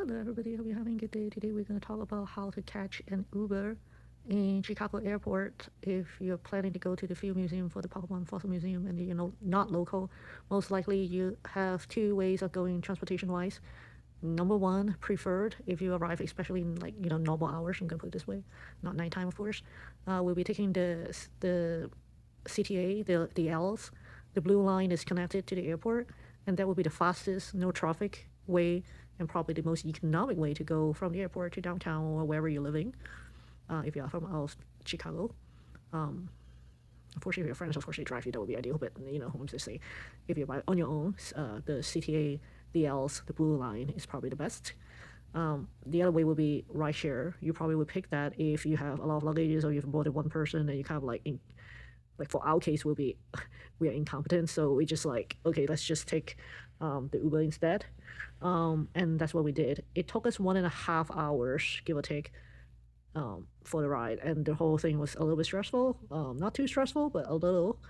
Hello everybody, hope you're having a good day. Today we're going to talk about how to catch an Uber in Chicago airport if you're planning to go to the Field Museum for the Pokemon Fossil Museum and you're not local. Most likely you have two ways of going transportation wise. Number one, preferred if you arrive especially in normal hours, I'm going to put it this way, not nighttime of course, we'll be taking the CTA, the Ls. The blue line is connected to the airport and that will be the fastest, no traffic way and probably the most economic way to go from the airport to downtown or wherever you're living, if you're from out of Chicago. Unfortunately, if your friends, of course, they drive you, that would be ideal, but I'm just saying, if you're on your own, the CTA, the Ls, the blue line is probably the best. The other way would be rideshare. You probably would pick that if you have a lot of luggages or you have more than one person and you kind of like for our case, we are incompetent, so we just okay, let's just take the Uber instead, and that's what we did. It took us 1.5 hours, give or take, for the ride, and the whole thing was a little bit stressful. Not too stressful, but a little,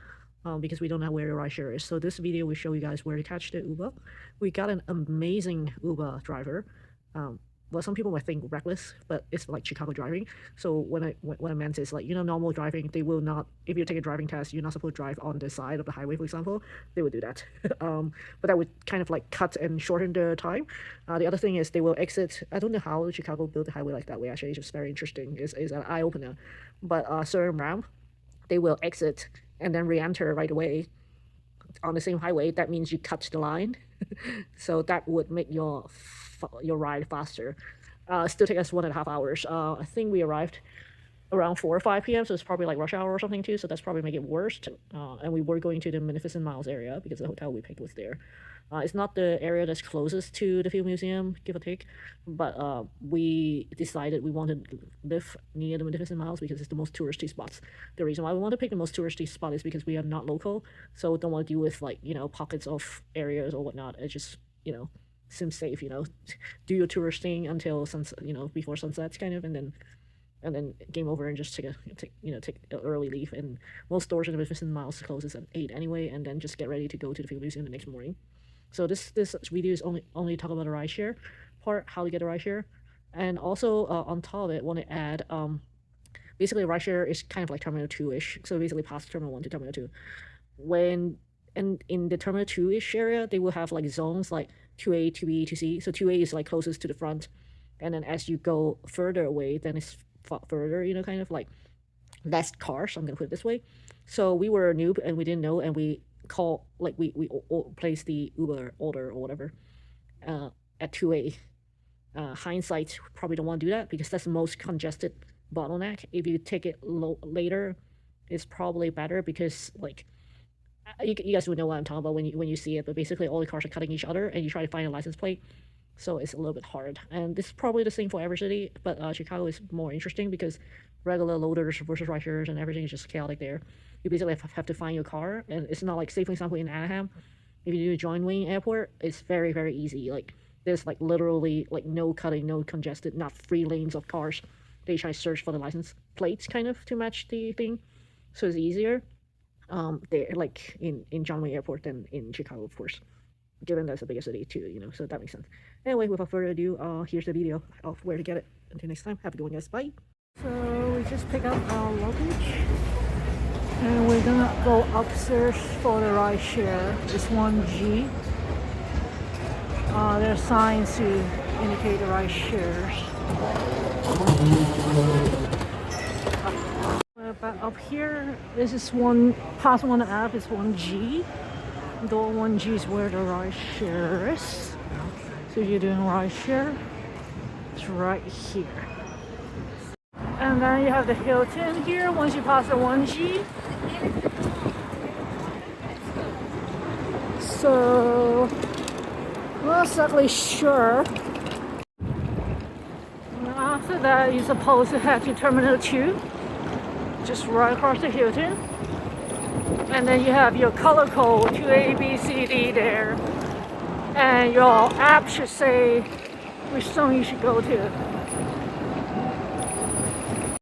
because we don't know where the rideshare is. So this video will show you guys where to catch the Uber. We got an amazing Uber driver. Well, some people might think reckless, but it's like Chicago driving. So what I meant is normal driving, they will not, if you take a driving test, you're not supposed to drive on the side of the highway, for example, they would do that. But that would kind of cut and shorten the time. The other thing is they will exit. I don't know how Chicago built the highway like that way, actually. It's just very interesting. It's an eye-opener. But certain ramp, they will exit and then re-enter right away on the same highway. That means you cut the line. So that would make your ride faster. Still take us 1.5 hours. I think we arrived around 4 or 5 p.m. so it's probably like rush hour or something too, so that's probably make it worse. And we were going to the Magnificent Miles area because the hotel we picked was there. It's not the area that's closest to the Field Museum, give or take, but we decided we wanted to live near the Magnificent Miles because it's the most touristy spots. The reason why we want to pick the most touristy spot is because we are not local, so don't want to deal with pockets of areas or whatnot. It just seems safe, do your tourist thing until sunset, before sunsets kind of, and then game over and just take an early leave. And most stores in the Magnificent Miles closes at 8 anyway, and then just get ready to go to the Field Museum the next morning. So this video is only talk about the rideshare part, how to get a rideshare, and also on top of it, want to add basically rideshare is kind of like Terminal 2-ish. So basically past Terminal 1 to Terminal 2. And in the Terminal 2-ish area, they will have zones like 2A, 2B, 2C. So 2A is closest to the front, and then as you go further away, then it's further, kind of less cars. I'm gonna put it this way. So we were a noob and we didn't know, and we call we placed the Uber order or whatever at 2A. Hindsight, probably don't want to do that because that's the most congested bottleneck. If you take it later, it's probably better because you guys would know what I'm talking about when you see it. But basically, all the cars are cutting each other, and you try to find a license plate, so it's a little bit hard. And this is probably the same for every city, but Chicago is more interesting because regular loaders versus rideshares and everything is just chaotic there. You basically have to find your car, and it's not say for example in Anaheim, if you do John Wayne Airport, it's very, very easy. There's literally no cutting, no congested, not 3 lanes of cars. They try to search for the license plates kind of to match the thing, so it's easier there in John Wayne Airport than in Chicago, of course, given that's a bigger city too, so that makes sense. Anyway, without further ado, here's the video of where to get it. Until next time, have a good one, guys. Bye. So we just pick up our luggage and we're gonna go upstairs for the ride share. It's 1G. There are signs to indicate the ride shares. But up here, this is past 1F is 1G. Door 1G is where the ride share is. So you're doing ride share, it's right here. And then you have the Hilton here once you pass the 1G. So not exactly sure. And after that, you're supposed to head to Terminal 2, just right across the Hilton. And then you have your color code 2A, B, C, D there. And your app should say which zone you should go to.